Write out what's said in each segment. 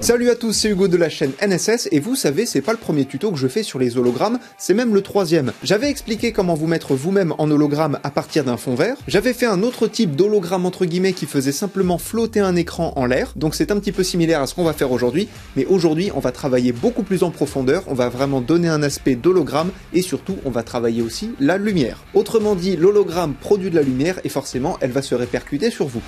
Salut à tous, c'est Hugo de la chaîne NSS et vous savez, c'est pas le premier tuto que je fais sur les hologrammes, c'est même le troisième. J'avais expliqué comment vous mettre vous-même en hologramme à partir d'un fond vert. J'avais fait un autre type d'hologramme entre guillemets qui faisait simplement flotter un écran en l'air, donc c'est un petit peu similaire à ce qu'on va faire aujourd'hui, mais aujourd'hui on va travailler beaucoup plus en profondeur, on va vraiment donner un aspect d'hologramme et surtout on va travailler aussi la lumière. Autrement dit, l'hologramme produit de la lumière et forcément elle va se répercuter sur vous.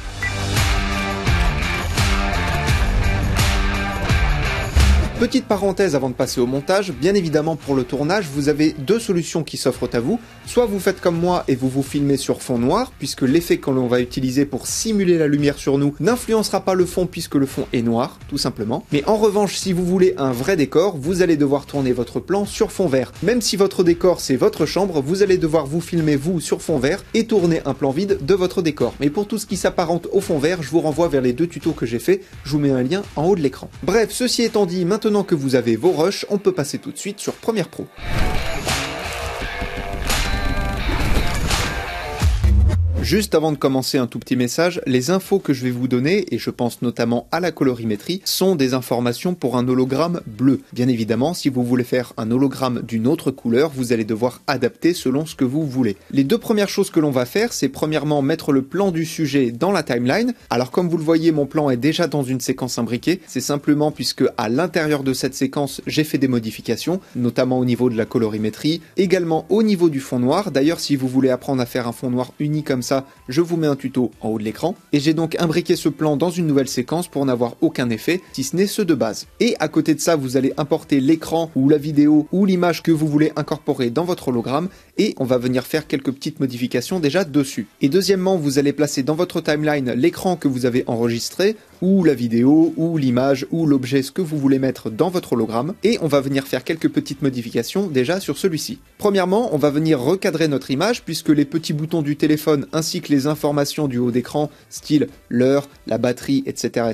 Petite parenthèse avant de passer au montage, bien évidemment pour le tournage, vous avez deux solutions qui s'offrent à vous. Soit vous faites comme moi et vous vous filmez sur fond noir, puisque l'effet que l'on va utiliser pour simuler la lumière sur nous n'influencera pas le fond puisque le fond est noir, tout simplement. Mais en revanche, si vous voulez un vrai décor, vous allez devoir tourner votre plan sur fond vert. Même si votre décor c'est votre chambre, vous allez devoir vous filmer vous sur fond vert et tourner un plan vide de votre décor. Mais pour tout ce qui s'apparente au fond vert, je vous renvoie vers les deux tutos que j'ai fait, je vous mets un lien en haut de l'écran. Bref, ceci étant dit, maintenant que vous avez vos rushs, on peut passer tout de suite sur Premiere Pro. Juste avant de commencer, un tout petit message, les infos que je vais vous donner, et je pense notamment à la colorimétrie, sont des informations pour un hologramme bleu. Bien évidemment, si vous voulez faire un hologramme d'une autre couleur, vous allez devoir adapter selon ce que vous voulez. Les deux premières choses que l'on va faire, c'est premièrement mettre le plan du sujet dans la timeline. Alors comme vous le voyez, mon plan est déjà dans une séquence imbriquée, c'est simplement puisque à l'intérieur de cette séquence, j'ai fait des modifications, notamment au niveau de la colorimétrie, également au niveau du fond noir. D'ailleurs, si vous voulez apprendre à faire un fond noir uni comme ça, je vous mets un tuto en haut de l'écran, et j'ai donc imbriqué ce plan dans une nouvelle séquence pour n'avoir aucun effet, si ce n'est ceux de base. Et à côté de ça, vous allez importer l'écran ou la vidéo ou l'image que vous voulez incorporer dans votre hologramme, et on va venir faire quelques petites modifications déjà dessus. Et deuxièmement, vous allez placer dans votre timeline l'écran que vous avez enregistré, ou la vidéo, ou l'image, ou l'objet, ce que vous voulez mettre dans votre hologramme, et on va venir faire quelques petites modifications déjà sur celui-ci. Premièrement, on va venir recadrer notre image, puisque les petits boutons du téléphone ainsi que les informations du haut d'écran, style l'heure, la batterie, etc.,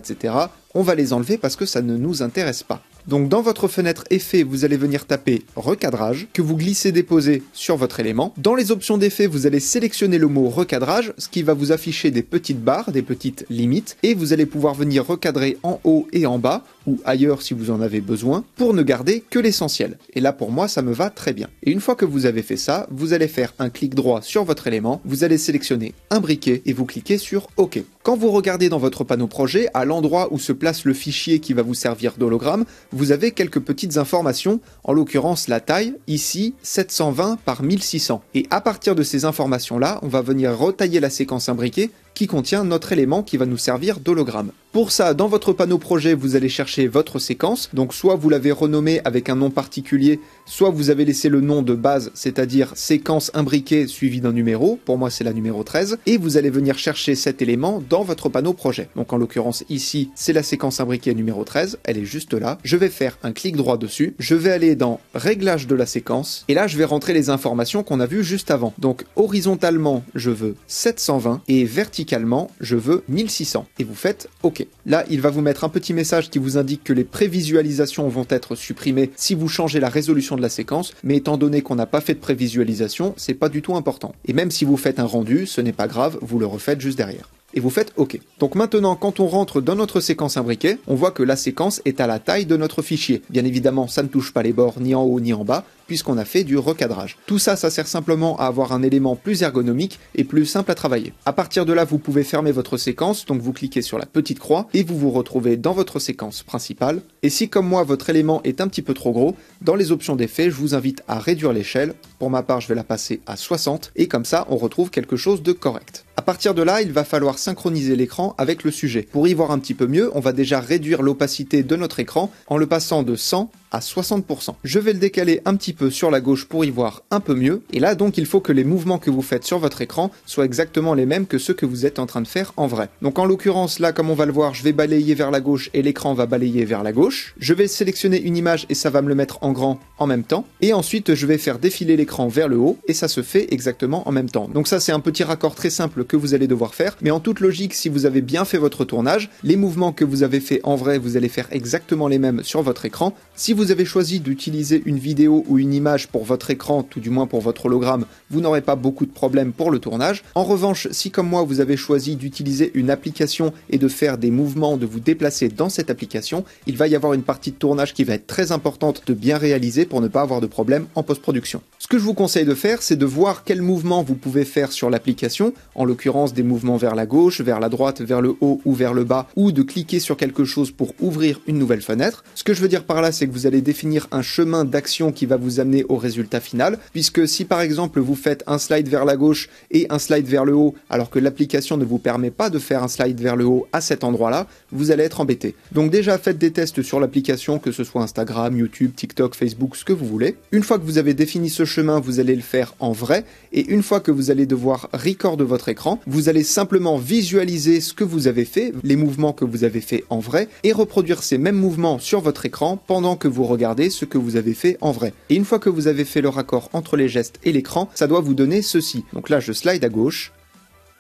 on va les enlever parce que ça ne nous intéresse pas. Donc dans votre fenêtre effet, vous allez venir taper recadrage, que vous glissez-déposez sur votre élément. Dans les options d'effet, vous allez sélectionner le mot recadrage, ce qui va vous afficher des petites barres, des petites limites, et vous allez pouvoir venir recadrer en haut et en bas, ou ailleurs si vous en avez besoin, pour ne garder que l'essentiel. Et là pour moi, ça me va très bien. Et une fois que vous avez fait ça, vous allez faire un clic droit sur votre élément, vous allez sélectionner imbriquer et vous cliquez sur OK. Quand vous regardez dans votre panneau projet, à l'endroit où se place le fichier qui va vous servir d'hologramme, vous avez quelques petites informations, en l'occurrence la taille, ici 720 par 1600. Et à partir de ces informations-là, on va venir retailler la séquence imbriquée qui contient notre élément qui va nous servir d'hologramme. Pour ça, dans votre panneau projet, vous allez chercher votre séquence, donc soit vous l'avez renommée avec un nom particulier, soit vous avez laissé le nom de base, c'est-à-dire séquence imbriquée suivi d'un numéro, pour moi c'est la numéro 13, et vous allez venir chercher cet élément dans votre panneau projet. Donc en l'occurrence ici, c'est la séquence imbriquée numéro 13, elle est juste là, je vais faire un clic droit dessus, je vais aller dans réglage de la séquence, et là je vais rentrer les informations qu'on a vues juste avant. Donc horizontalement, je veux 720, et verticalement, je veux 1600, et vous faites OK. Là, il va vous mettre un petit message qui vous indique que les prévisualisations vont être supprimées si vous changez la résolution de la séquence, mais étant donné qu'on n'a pas fait de prévisualisation, c'est pas du tout important. Et même si vous faites un rendu, ce n'est pas grave, vous le refaites juste derrière. Et vous faites OK. Donc maintenant, quand on rentre dans notre séquence imbriquée, on voit que la séquence est à la taille de notre fichier. Bien évidemment, ça ne touche pas les bords ni en haut ni en bas, puisqu'on a fait du recadrage. Tout ça, ça sert simplement à avoir un élément plus ergonomique et plus simple à travailler. À partir de là, vous pouvez fermer votre séquence, donc vous cliquez sur la petite croix et vous vous retrouvez dans votre séquence principale. Et si, comme moi, votre élément est un petit peu trop gros, dans les options d'effet, je vous invite à réduire l'échelle. Pour ma part, je vais la passer à 60 et comme ça, on retrouve quelque chose de correct. À partir de là, il va falloir synchroniser l'écran avec le sujet. Pour y voir un petit peu mieux, on va déjà réduire l'opacité de notre écran en le passant de 100 à 60%. Je vais le décaler un petit peu sur la gauche pour y voir un peu mieux. Et là, donc, il faut que les mouvements que vous faites sur votre écran soient exactement les mêmes que ceux que vous êtes en train de faire en vrai. Donc, en l'occurrence, là, comme on va le voir, je vais balayer vers la gauche et l'écran va balayer vers la gauche. Je vais sélectionner une image et ça va me le mettre en grand en même temps. Et ensuite, je vais faire défiler l'écran vers le haut et ça se fait exactement en même temps. Donc ça, c'est un petit raccord très simple que vous allez devoir faire. Mais en toute logique, si vous avez bien fait votre tournage, les mouvements que vous avez fait en vrai, vous allez faire exactement les mêmes sur votre écran. Si vous vous avez choisi d'utiliser une vidéo ou une image pour votre écran, tout du moins pour votre hologramme, vous n'aurez pas beaucoup de problèmes pour le tournage. En revanche, si comme moi vous avez choisi d'utiliser une application et de faire des mouvements, de vous déplacer dans cette application, il va y avoir une partie de tournage qui va être très importante de bien réaliser pour ne pas avoir de problème en post-production. Ce que je vous conseille de faire, c'est de voir quels mouvements vous pouvez faire sur l'application, en l'occurrence des mouvements vers la gauche, vers la droite, vers le haut ou vers le bas, ou de cliquer sur quelque chose pour ouvrir une nouvelle fenêtre. Ce que je veux dire par là, c'est que vous allez définir un chemin d'action qui va vous amener au résultat final, puisque si par exemple vous faites un slide vers la gauche et un slide vers le haut, alors que l'application ne vous permet pas de faire un slide vers le haut à cet endroit-là, vous allez être embêté. Donc déjà faites des tests sur l'application, que ce soit Instagram, YouTube, TikTok, Facebook, ce que vous voulez. Une fois que vous avez défini ce chemin, vous allez le faire en vrai, et une fois que vous allez devoir record de votre écran, vous allez simplement visualiser ce que vous avez fait, les mouvements que vous avez fait en vrai, et reproduire ces mêmes mouvements sur votre écran pendant que vous regardez ce que vous avez fait en vrai. Et une fois que vous avez fait le raccord entre les gestes et l'écran, ça doit vous donner ceci. Donc là, je slide à gauche,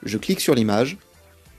je clique sur l'image,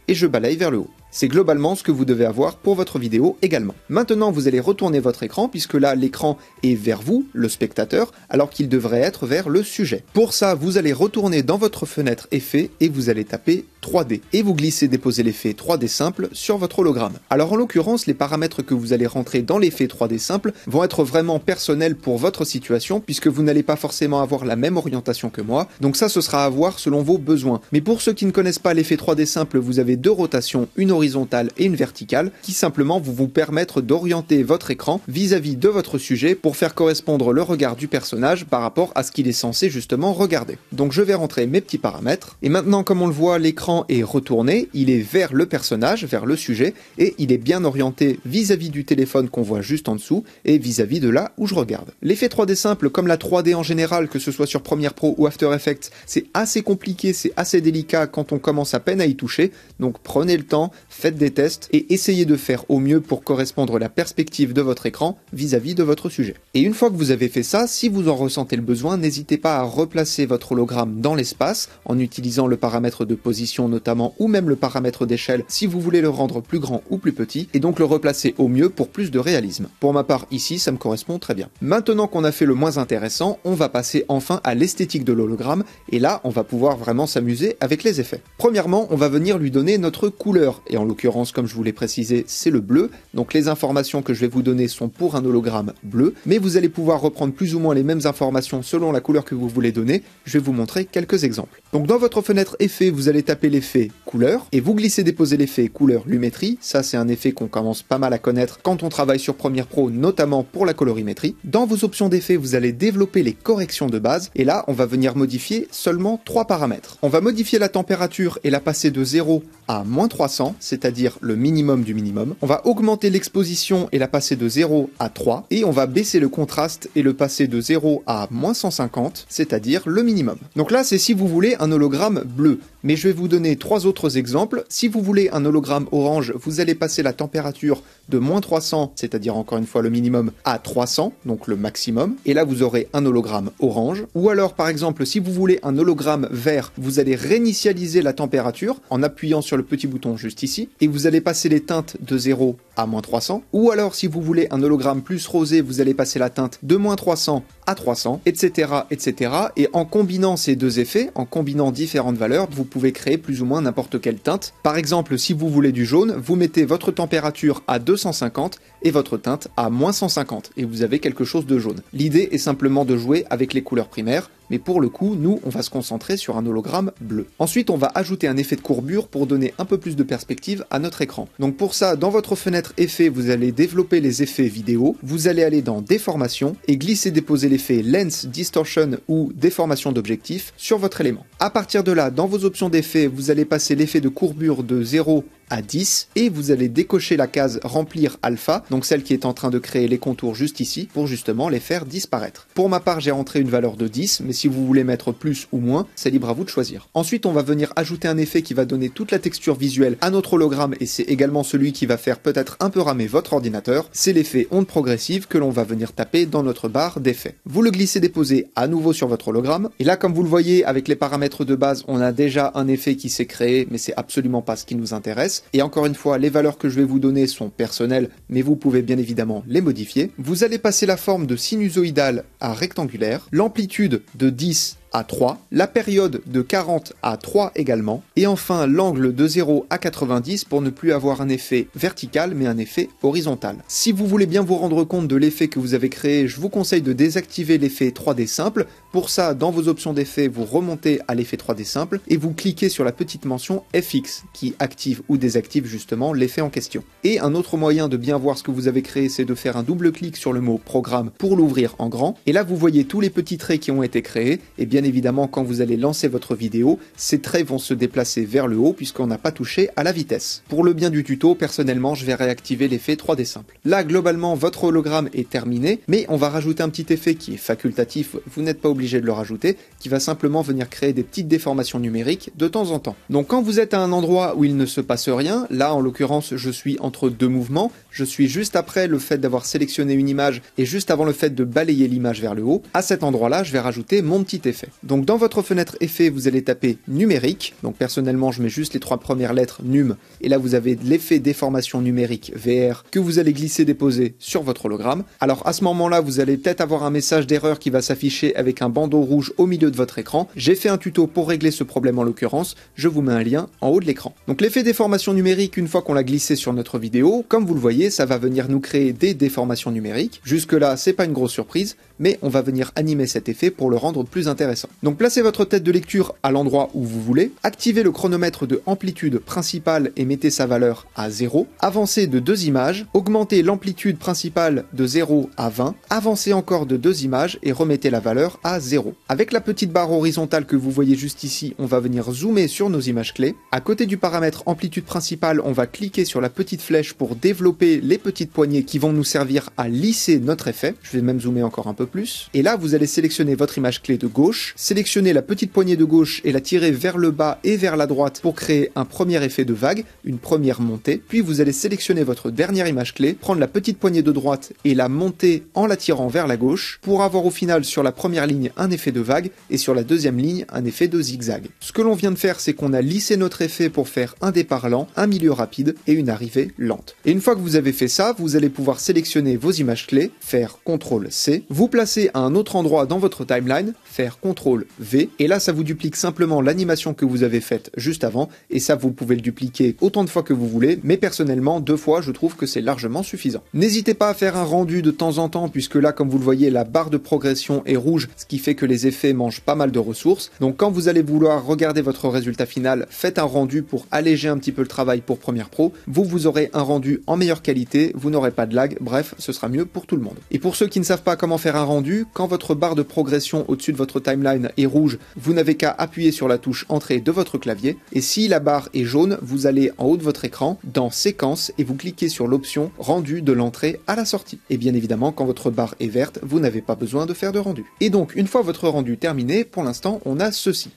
et je balaye vers le haut. C'est globalement ce que vous devez avoir pour votre vidéo également. Maintenant, vous allez retourner votre écran, puisque là, l'écran est vers vous, le spectateur, alors qu'il devrait être vers le sujet. Pour ça, vous allez retourner dans votre fenêtre Effets, et vous allez taper 3D. Et vous glissez déposer l'effet 3D simple sur votre hologramme. Alors en l'occurrence, les paramètres que vous allez rentrer dans l'effet 3D simple vont être vraiment personnels pour votre situation, puisque vous n'allez pas forcément avoir la même orientation que moi, donc ça, ce sera à voir selon vos besoins. Mais pour ceux qui ne connaissent pas l'effet 3D simple, vous avez deux rotations, une horizontale et une verticale, qui simplement vont vous permettre d'orienter votre écran vis-à-vis de votre sujet pour faire correspondre le regard du personnage par rapport à ce qu'il est censé justement regarder. Donc je vais rentrer mes petits paramètres, et maintenant comme on le voit, l'écran est retourné, il est vers le personnage, vers le sujet, et il est bien orienté vis-à-vis du téléphone qu'on voit juste en dessous, et vis-à-vis de là où je regarde. L'effet 3D simple, comme la 3D en général, que ce soit sur Premiere Pro ou After Effects, c'est assez compliqué, c'est assez délicat quand on commence à peine à y toucher, donc prenez le temps, faites des tests et essayez de faire au mieux pour correspondre la perspective de votre écran vis-à-vis de votre sujet. Et une fois que vous avez fait ça, si vous en ressentez le besoin, n'hésitez pas à replacer votre hologramme dans l'espace en utilisant le paramètre de position notamment ou même le paramètre d'échelle si vous voulez le rendre plus grand ou plus petit et donc le replacer au mieux pour plus de réalisme. Pour ma part ici, ça me correspond très bien. Maintenant qu'on a fait le moins intéressant, on va passer enfin à l'esthétique de l'hologramme et là on va pouvoir vraiment s'amuser avec les effets. Premièrement, on va venir lui donner notre couleur et en l'occurrence, comme je vous l'ai précisé, c'est le bleu. Donc les informations que je vais vous donner sont pour un hologramme bleu, mais vous allez pouvoir reprendre plus ou moins les mêmes informations selon la couleur que vous voulez donner. Je vais vous montrer quelques exemples. Donc dans votre fenêtre effet, vous allez taper l'effet couleur et vous glissez déposer l'effet couleur lumétrie. Ça, c'est un effet qu'on commence pas mal à connaître quand on travaille sur Premiere Pro, notamment pour la colorimétrie. Dans vos options d'effet, vous allez développer les corrections de base et là, on va venir modifier seulement 3 paramètres. On va modifier la température et la passer de 0 à -300, c'est-à-dire le minimum du minimum. On va augmenter l'exposition et la passer de 0 à 3 et on va baisser le contraste et le passer de 0 à -150, c'est-à-dire le minimum. Donc là, c'est si vous voulez un hologramme bleu. Mais je vais vous donner 3 autres exemples. Si vous voulez un hologramme orange, vous allez passer la température de -300, c'est-à-dire encore une fois le minimum, à 300, donc le maximum. Et là, vous aurez un hologramme orange. Ou alors, par exemple, si vous voulez un hologramme vert, vous allez réinitialiser la température en appuyant sur le petit bouton juste ici. Et vous allez passer les teintes de 0 à -300. Ou alors, si vous voulez un hologramme plus rosé, vous allez passer la teinte de -300 à 300, etc., etc. Et en combinant ces deux effets, en combinant différentes valeurs, vous pouvez créer plus ou moins n'importe quelle teinte. Par exemple, si vous voulez du jaune, vous mettez votre température à 250 et votre teinte à -150 et vous avez quelque chose de jaune. L'idée est simplement de jouer avec les couleurs primaires, mais pour le coup, nous, on va se concentrer sur un hologramme bleu. Ensuite, on va ajouter un effet de courbure pour donner un peu plus de perspective à notre écran. Donc pour ça, dans votre fenêtre effet, vous allez développer les effets vidéo, vous allez aller dans déformation et glisser déposer l'effet lens, distortion ou déformation d'objectif sur votre élément. À partir de là, dans vos options d'effets, vous allez passer l'effet de courbure de 0 à 10 et vous allez décocher la case remplir alpha, donc celle qui est en train de créer les contours juste ici pour justement les faire disparaître. Pour ma part, j'ai rentré une valeur de 10, mais si vous voulez mettre plus ou moins, c'est libre à vous de choisir. Ensuite, on va venir ajouter un effet qui va donner toute la texture visuelle à notre hologramme et c'est également celui qui va faire peut-être un peu ramer votre ordinateur. C'est l'effet onde progressive que l'on va venir taper dans notre barre d'effets. Vous le glissez déposer à nouveau sur votre hologramme et là, comme vous le voyez, avec les paramètres de base, on a déjà un effet qui s'est créé, mais c'est absolument pas ce qui nous intéresse. vitesse. Et encore une fois, les valeurs que je vais vous donner sont personnelles, mais vous pouvez bien évidemment les modifier. Vous allez passer la forme de sinusoïdale à rectangulaire, l'amplitude de 10 à 3, la période de 40 à 3 également, et enfin l'angle de 0 à 90 pour ne plus avoir un effet vertical mais un effet horizontal. Si vous voulez bien vous rendre compte de l'effet que vous avez créé, je vous conseille de désactiver l'effet 3D simple. Pour ça, dans vos options d'effet, vous remontez à l'effet 3D simple et vous cliquez sur la petite mention FX qui active ou désactive justement l'effet en question. Et un autre moyen de bien voir ce que vous avez créé, c'est de faire un double clic sur le mot programme pour l'ouvrir en grand. Et là, vous voyez tous les petits traits qui ont été créés. Et bien évidemment, quand vous allez lancer votre vidéo, ces traits vont se déplacer vers le haut puisqu'on n'a pas touché à la vitesse. Pour le bien du tuto, personnellement, je vais réactiver l'effet 3D simple. Là, globalement, votre hologramme est terminé, mais on va rajouter un petit effet qui est facultatif, vous n'êtes pas obligé de le rajouter, qui va simplement venir créer des petites déformations numériques de temps en temps. Donc quand vous êtes à un endroit où il ne se passe rien, là en l'occurrence je suis entre deux mouvements, je suis juste après le fait d'avoir sélectionné une image et juste avant le fait de balayer l'image vers le haut, à cet endroit-là je vais rajouter mon petit effet. Donc dans votre fenêtre effet, vous allez taper numérique, donc personnellement je mets juste les 3 premières lettres num, et là vous avez l'effet déformation numérique VR que vous allez glisser déposer sur votre hologramme. Alors à ce moment-là vous allez peut-être avoir un message d'erreur qui va s'afficher avec un bandeau rouge au milieu de votre écran. J'ai fait un tuto pour régler ce problème en l'occurrence, je vous mets un lien en haut de l'écran. Donc l'effet déformation numérique, une fois qu'on l'a glissé sur notre vidéo, comme vous le voyez, ça va venir nous créer des déformations numériques. Jusque là, c'est pas une grosse surprise, mais on va venir animer cet effet pour le rendre plus intéressant. Donc placez votre tête de lecture à l'endroit où vous voulez, activez le chronomètre de amplitude principale et mettez sa valeur à 0, avancez de 2 images, augmentez l'amplitude principale de 0 à 20, avancez encore de 2 images et remettez la valeur à 0. Avec la petite barre horizontale que vous voyez juste ici, on va venir zoomer sur nos images clés. À côté du paramètre amplitude principale, on va cliquer sur la petite flèche pour développer les petites poignées qui vont nous servir à lisser notre effet. Je vais même zoomer encore un peu plus. Et là, vous allez sélectionner votre image clé de gauche, sélectionner la petite poignée de gauche et la tirer vers le bas et vers la droite pour créer un premier effet de vague, une première montée. Puis vous allez sélectionner votre dernière image clé, prendre la petite poignée de droite et la monter en la tirant vers la gauche pour avoir au final sur la première ligne un effet de vague et sur la deuxième ligne un effet de zigzag. Ce que l'on vient de faire, c'est qu'on a lissé notre effet pour faire un départ lent, un milieu rapide et une arrivée lente. Et une fois que vous avez fait ça, vous allez pouvoir sélectionner vos images clés, faire CTRL-C, vous placer à un autre endroit dans votre timeline, faire CTRL-V, et là ça vous duplique simplement l'animation que vous avez faite juste avant, et ça vous pouvez le dupliquer autant de fois que vous voulez, mais personnellement 2 fois je trouve que c'est largement suffisant. N'hésitez pas à faire un rendu de temps en temps, puisque là comme vous le voyez la barre de progression est rouge, ce qui fait que les effets mangent pas mal de ressources, donc quand vous allez vouloir regarder votre résultat final, faites un rendu pour alléger un petit peu le travail pour Premiere Pro, vous aurez un rendu en meilleure qualité, vous n'aurez pas de lag, bref, ce sera mieux pour tout le monde. Et pour ceux qui ne savent pas comment faire un rendu, quand votre barre de progression au-dessus de votre timeline est rouge, vous n'avez qu'à appuyer sur la touche entrée de votre clavier, et si la barre est jaune, vous allez en haut de votre écran, dans séquence, et vous cliquez sur l'option rendu de l'entrée à la sortie. Et bien évidemment, quand votre barre est verte, vous n'avez pas besoin de faire de rendu. Et donc, une fois votre rendu terminé, pour l'instant, on a ceci.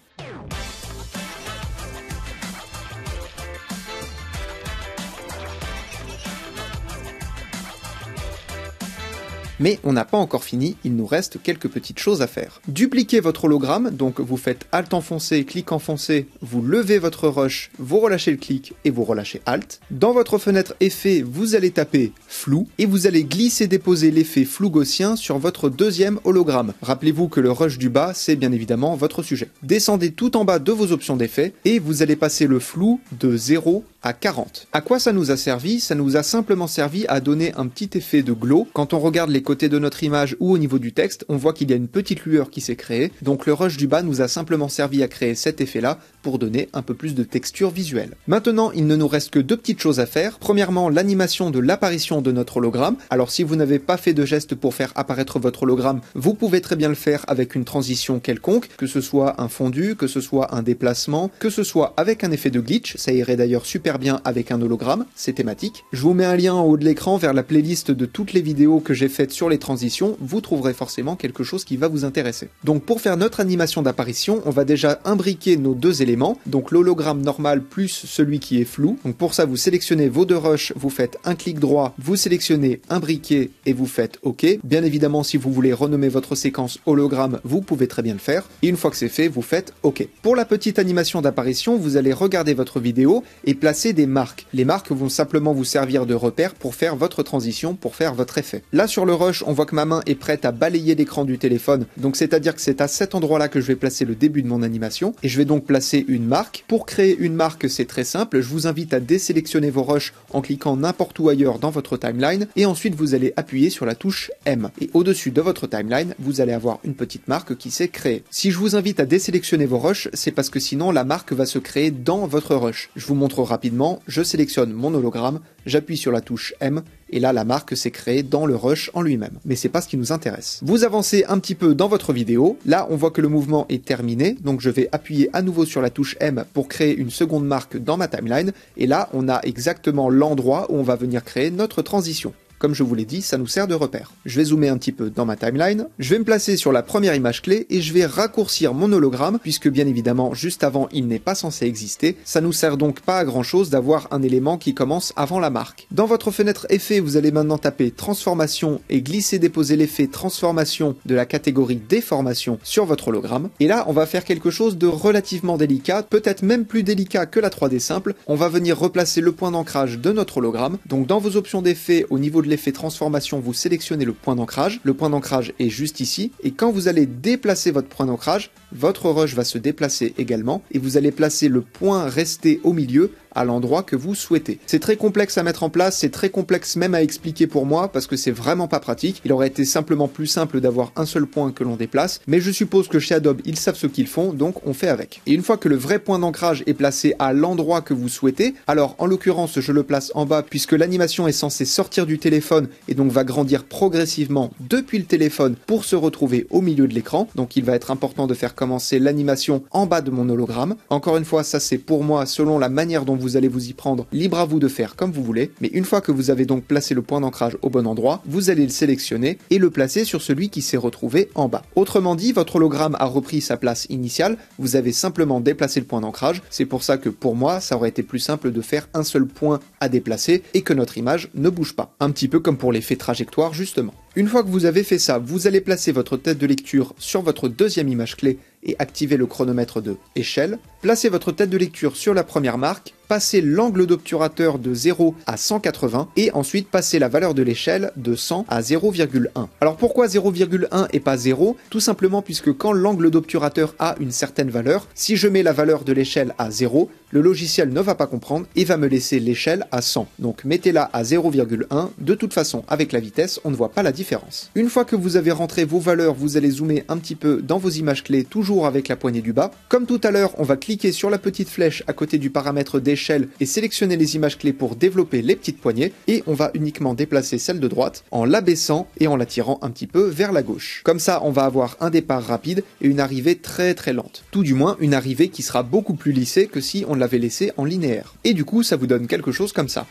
Mais on n'a pas encore fini, il nous reste quelques petites choses à faire. Dupliquez votre hologramme, donc vous faites Alt enfoncé, clic enfoncé, vous levez votre rush, vous relâchez le clic et vous relâchez Alt. Dans votre fenêtre effet, vous allez taper flou et vous allez glisser déposer l'effet flou gaussien sur votre deuxième hologramme. Rappelez-vous que le rush du bas, c'est bien évidemment votre sujet. Descendez tout en bas de vos options d'effet et vous allez passer le flou de 0 à 40. À quoi ça nous a servi? Ça nous a simplement servi à donner un petit effet de glow. Quand on regarde les côtés de notre image ou au niveau du texte, on voit qu'il y a une petite lueur qui s'est créée. Donc le rush du bas nous a simplement servi à créer cet effet-là pour donner un peu plus de texture visuelle. Maintenant, il ne nous reste que 2 petites choses à faire. Premièrement, l'animation de l'apparition de notre hologramme. Alors si vous n'avez pas fait de geste pour faire apparaître votre hologramme, vous pouvez très bien le faire avec une transition quelconque, que ce soit un fondu, que ce soit un déplacement, que ce soit avec un effet de glitch. Ça irait d'ailleurs super bien avec un hologramme, c'est thématique. Je vous mets un lien en haut de l'écran vers la playlist de toutes les vidéos que j'ai faites sur les transitions, vous trouverez forcément quelque chose qui va vous intéresser. Donc pour faire notre animation d'apparition, on va déjà imbriquer nos 2 éléments, donc l'hologramme normal plus celui qui est flou. Donc pour ça, vous sélectionnez vos 2 rushs, vous faites un clic droit, vous sélectionnez imbriquer et vous faites OK. Bien évidemment, si vous voulez renommer votre séquence hologramme, vous pouvez très bien le faire. Et une fois que c'est fait, vous faites OK. Pour la petite animation d'apparition, vous allez regarder votre vidéo et placer placer des marques. Les marques vont simplement vous servir de repère pour faire votre transition, pour faire votre effet. Là sur le rush, on voit que ma main est prête à balayer l'écran du téléphone, donc c'est-à-dire que c'est à cet endroit-là que je vais placer le début de mon animation, et je vais donc placer une marque. Pour créer une marque, c'est très simple, je vous invite à désélectionner vos rushs en cliquant n'importe où ailleurs dans votre timeline, et ensuite vous allez appuyer sur la touche M. Et au-dessus de votre timeline, vous allez avoir une petite marque qui s'est créée. Si je vous invite à désélectionner vos rushs, c'est parce que sinon la marque va se créer dans votre rush. Je vous montre rapidement, je sélectionne mon hologramme, j'appuie sur la touche M, et là la marque s'est créée dans le rush en lui-même. Mais c'est pas ce qui nous intéresse. Vous avancez un petit peu dans votre vidéo, là on voit que le mouvement est terminé, donc je vais appuyer à nouveau sur la touche M pour créer une seconde marque dans ma timeline, et là on a exactement l'endroit où on va venir créer notre transition. Comme je vous l'ai dit, ça nous sert de repère. Je vais zoomer un petit peu dans ma timeline, je vais me placer sur la première image clé et je vais raccourcir mon hologramme, puisque bien évidemment, juste avant, il n'est pas censé exister. Ça nous sert donc pas à grand chose d'avoir un élément qui commence avant la marque. Dans votre fenêtre effet, vous allez maintenant taper transformation et glisser-déposer l'effet transformation de la catégorie déformation sur votre hologramme. Et là, on va faire quelque chose de relativement délicat, peut-être même plus délicat que la 3D simple. On va venir replacer le point d'ancrage de notre hologramme. Donc dans vos options d'effet, au niveau de l'effet transformation, vous sélectionnez le point d'ancrage. Le point d'ancrage est juste ici. Et quand vous allez déplacer votre point d'ancrage, votre rush va se déplacer également. Et vous allez placer le point resté au milieu à l'endroit que vous souhaitez. C'est très complexe à mettre en place, c'est très complexe même à expliquer pour moi parce que c'est vraiment pas pratique. Il aurait été simplement plus simple d'avoir un seul point que l'on déplace, mais je suppose que chez Adobe, ils savent ce qu'ils font, donc on fait avec. Et une fois que le vrai point d'ancrage est placé à l'endroit que vous souhaitez, alors en l'occurrence, je le place en bas puisque l'animation est censée sortir du téléphone et donc va grandir progressivement depuis le téléphone pour se retrouver au milieu de l'écran. Donc il va être important de faire commencer l'animation en bas de mon hologramme. Encore une fois, ça c'est pour moi selon la manière dont vous allez vous y prendre, libre à vous de faire comme vous voulez, mais une fois que vous avez donc placé le point d'ancrage au bon endroit, vous allez le sélectionner et le placer sur celui qui s'est retrouvé en bas. Autrement dit, votre hologramme a repris sa place initiale, vous avez simplement déplacé le point d'ancrage, c'est pour ça que pour moi, ça aurait été plus simple de faire un seul point à déplacer et que notre image ne bouge pas. Un petit peu comme pour l'effet trajectoire justement. Une fois que vous avez fait ça, vous allez placer votre tête de lecture sur votre deuxième image clé et activer le chronomètre de échelle. Placez votre tête de lecture sur la première marque, passez l'angle d'obturateur de 0 à 180 et ensuite passez la valeur de l'échelle de 100 à 0,1. Alors pourquoi 0,1 et pas 0? Tout simplement puisque quand l'angle d'obturateur a une certaine valeur, si je mets la valeur de l'échelle à 0, le logiciel ne va pas comprendre et va me laisser l'échelle à 100. Donc mettez-la à 0,1, de toute façon avec la vitesse, on ne voit pas la différence. Une fois que vous avez rentré vos valeurs, vous allez zoomer un petit peu dans vos images clés, toujours avec la poignée du bas. Comme tout à l'heure, on va cliquer sur la petite flèche à côté du paramètre d'échelle et sélectionner les images clés pour développer les petites poignées et on va uniquement déplacer celle de droite en l'abaissant et en la tirant un petit peu vers la gauche. Comme ça, on va avoir un départ rapide et une arrivée très très lente. Tout du moins, une arrivée qui sera beaucoup plus lissée que si on l'avait laissé en linéaire. Et du coup, ça vous donne quelque chose comme ça.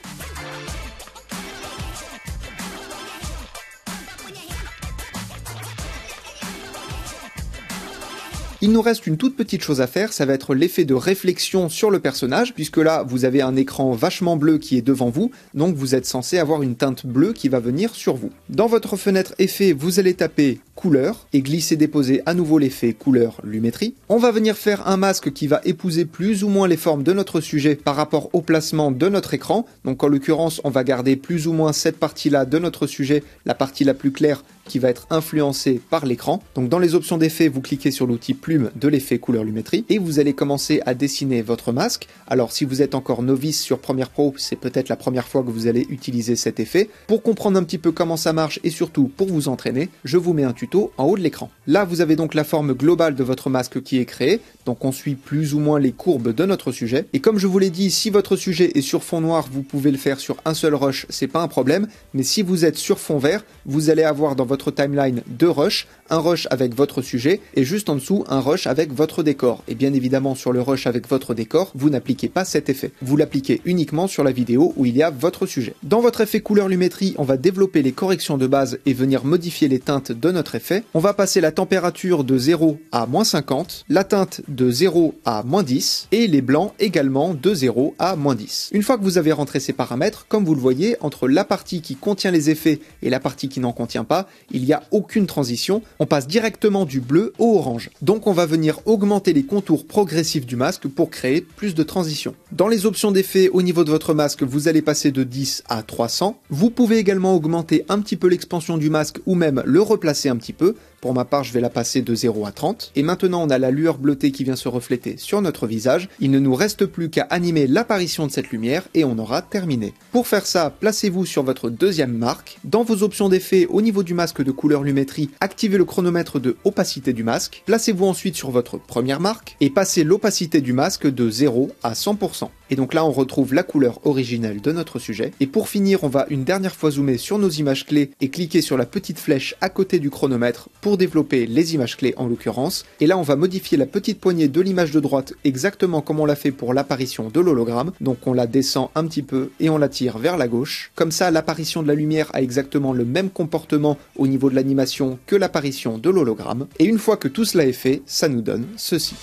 Il nous reste une toute petite chose à faire, ça va être l'effet de réflexion sur le personnage, puisque là, vous avez un écran vachement bleu qui est devant vous, donc vous êtes censé avoir une teinte bleue qui va venir sur vous. Dans votre fenêtre effet, vous allez taper couleur et glisser-déposer à nouveau l'effet couleur lumétrie. On va venir faire un masque qui va épouser plus ou moins les formes de notre sujet par rapport au placement de notre écran. Donc en l'occurrence, on va garder plus ou moins cette partie-là de notre sujet, la partie la plus claire qui va être influencée par l'écran. Donc dans les options d'effet, vous cliquez sur l'outil plume de l'effet couleur lumétrie et vous allez commencer à dessiner votre masque. Alors si vous êtes encore novice sur Premiere Pro, c'est peut-être la première fois que vous allez utiliser cet effet. Pour comprendre un petit peu comment ça marche et surtout pour vous entraîner, je vous mets un tuto en haut de l'écran. Là, vous avez donc la forme globale de votre masque qui est créée, donc on suit plus ou moins les courbes de notre sujet. Et comme je vous l'ai dit, si votre sujet est sur fond noir, vous pouvez le faire sur un seul rush, c'est pas un problème, mais si vous êtes sur fond vert, vous allez avoir dans votre timeline deux rushs, un rush avec votre sujet et juste en dessous un rush avec votre décor. Et bien évidemment sur le rush avec votre décor, vous n'appliquez pas cet effet. Vous l'appliquez uniquement sur la vidéo où il y a votre sujet. Dans votre effet couleur lumétrie, on va développer les corrections de base et venir modifier les teintes de notre effet. On va passer la température de 0 à -50, la teinte de 0 à -10 et les blancs également de 0 à -10. Une fois que vous avez rentré ces paramètres, comme vous le voyez, entre la partie qui contient les effets et la partie qui n'en contient pas, il n'y a aucune transition, on passe directement du bleu au orange. Donc on va venir augmenter les contours progressifs du masque pour créer plus de transition. Dans les options d'effet au niveau de votre masque, vous allez passer de 10 à 300. Vous pouvez également augmenter un petit peu l'expansion du masque ou même le replacer un petit peu. Pour ma part, je vais la passer de 0 à 30. Et maintenant, on a la lueur bleutée qui vient se refléter sur notre visage. Il ne nous reste plus qu'à animer l'apparition de cette lumière et on aura terminé. Pour faire ça, placez-vous sur votre deuxième marque. Dans vos options d'effet, au niveau du masque de couleur lumétrie, activez le chronomètre de opacité du masque. Placez-vous ensuite sur votre première marque et passez l'opacité du masque de 0 à 100%. Et donc là, on retrouve la couleur originelle de notre sujet. Et pour finir, on va une dernière fois zoomer sur nos images clés et cliquer sur la petite flèche à côté du chronomètre pour développer les images clés en l'occurrence. Et là, on va modifier la petite poignée de l'image de droite exactement comme on l'a fait pour l'apparition de l'hologramme. Donc on la descend un petit peu et on la tire vers la gauche. Comme ça, l'apparition de la lumière a exactement le même comportement au niveau de l'animation que l'apparition de l'hologramme. Et une fois que tout cela est fait, ça nous donne ceci.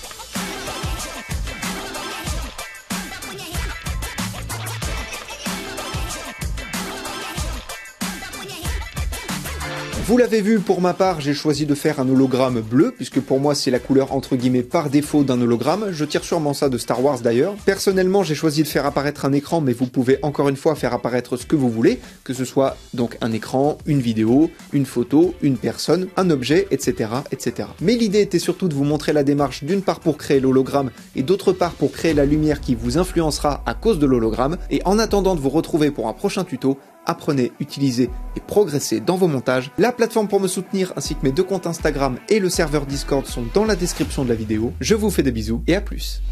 Vous l'avez vu, pour ma part, j'ai choisi de faire un hologramme bleu, puisque pour moi c'est la couleur entre guillemets par défaut d'un hologramme. Je tire sûrement ça de Star Wars d'ailleurs. Personnellement, j'ai choisi de faire apparaître un écran, mais vous pouvez encore une fois faire apparaître ce que vous voulez, que ce soit donc un écran, une vidéo, une photo, une personne, un objet, etc. etc. Mais l'idée était surtout de vous montrer la démarche d'une part pour créer l'hologramme, et d'autre part pour créer la lumière qui vous influencera à cause de l'hologramme. Et en attendant de vous retrouver pour un prochain tuto, apprenez, utilisez et progressez dans vos montages. La plateforme pour me soutenir ainsi que mes 2 comptes Instagram et le serveur Discord sont dans la description de la vidéo. Je vous fais des bisous et à plus.